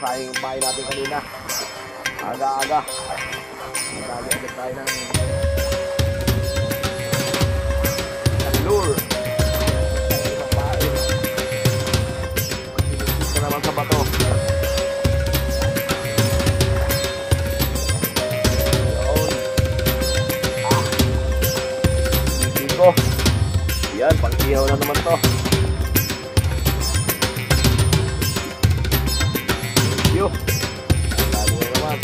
sayang yung bahay natin kanina. Aga-aga. Madali agad tayo ng lure. Ito naman sa bato. Dito. Yan, pang-ihaw na naman to. Thank you. Dami na naman.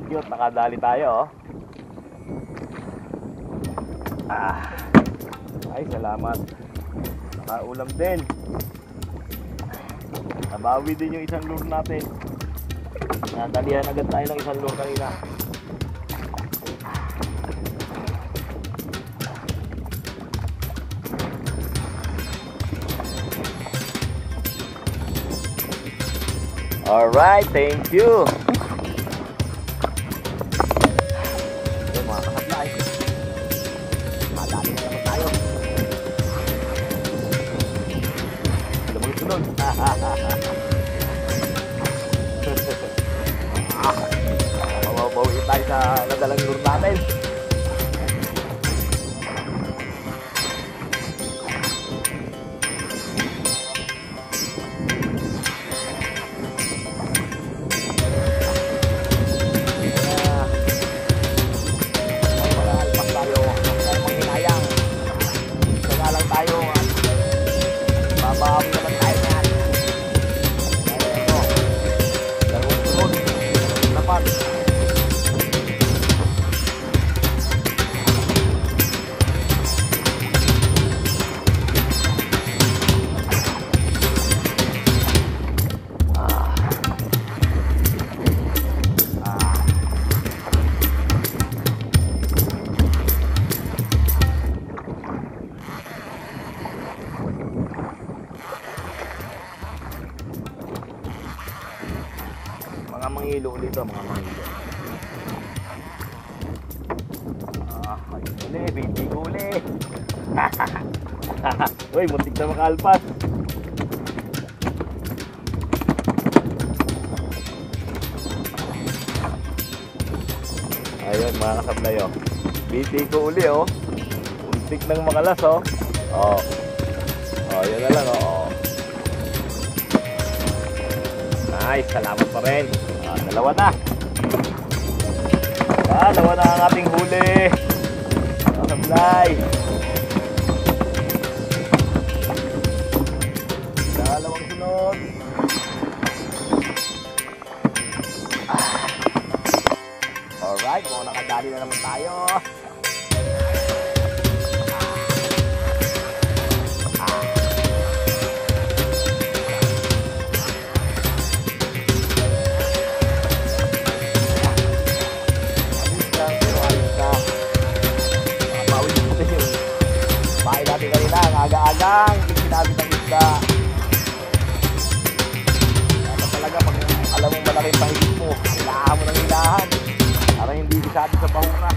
Cute, nakadali tayo oh. Ay, salamat. Nakaulam din. Nabawi din yung isang lure natin. Nadalihan agad tayo ng isang lure kanina. Alright, thank you. Ito mga kasablay. Madali na naman tayo. Alam mo yung sunod. Mababawi tayo sa nadalang lure natin. Mga mangilo ulit ito, mga mangilo. Uli, baby ko uli. Uy, muntik na makalpas. Ayun mga kasablay oh. Baby ko uli oh. Muntik nang makalas oh. Oh, yun na lang oh. Nice, salamat pa rin. Dalawa na. Dalawa na ang ating huli. Sablay. Dalawang sunod. Alright, mga nakadali na naman tayo. Aga-agang isinabit ng isda. Dapat talaga pag alam mong malaking pahigit mo, ilahan mo ng ilahan para hindi isabi sa bahura.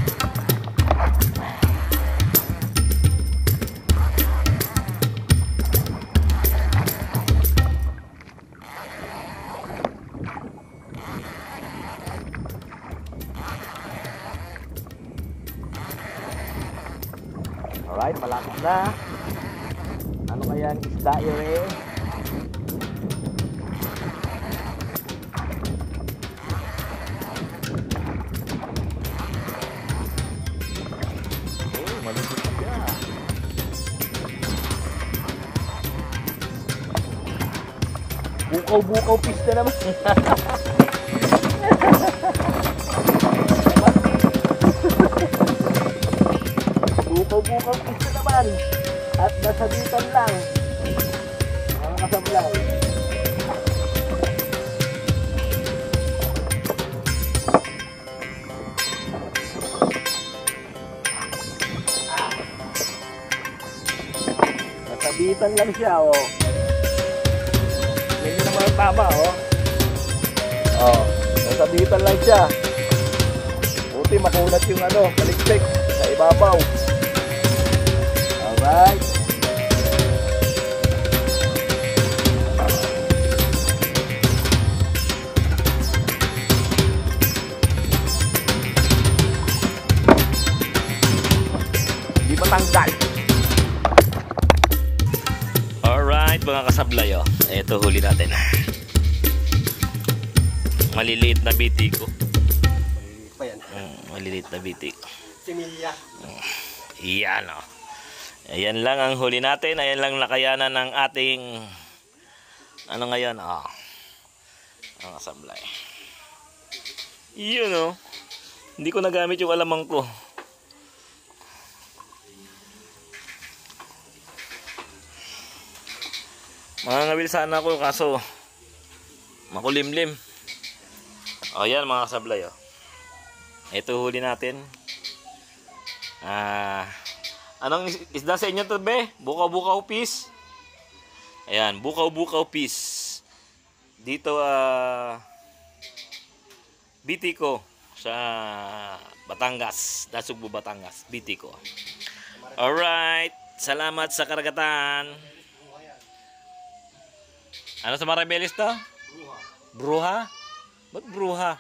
Alright, malapit na. Ano kaya ang isda yun eh? Oh, malupit siya. Bukaw-bukaw pista naman. Bukaw-bukaw pista naman. At nasabitan lang mga kasablay. Nasabitan lang siya oh. Hindi naman tama oh. Nasabitan lang siya. Buti makunat yung ano, baliksik. ibabaw. Alright. Di matanggal. Alright mga kasablay, oh. Ito huli natin. Maliliit na biti ko. Pa yan. Maliliit na biti. Similya. Iyan, oh. Ayan lang ang huli natin. Ayan lang nakayanan ng ating ano ngayon, oh. Ang kasablay. Iyon, oh. Hindi ko nagamit yung alamang ko. Mangangabil sana ako kaso makulimlim. O yan mga kasablay, oh. Ito huli natin. Anong isda sa inyo to, be? Bukaw-bukaw fish. Ayan, bukaw-bukaw fish. Dito Bitico sa Batangas, Dasugbu, Batangas, Bitico. Alright, salamat sa karagatan. Ano sa Maribeles to? Bruha. Ba't bruha?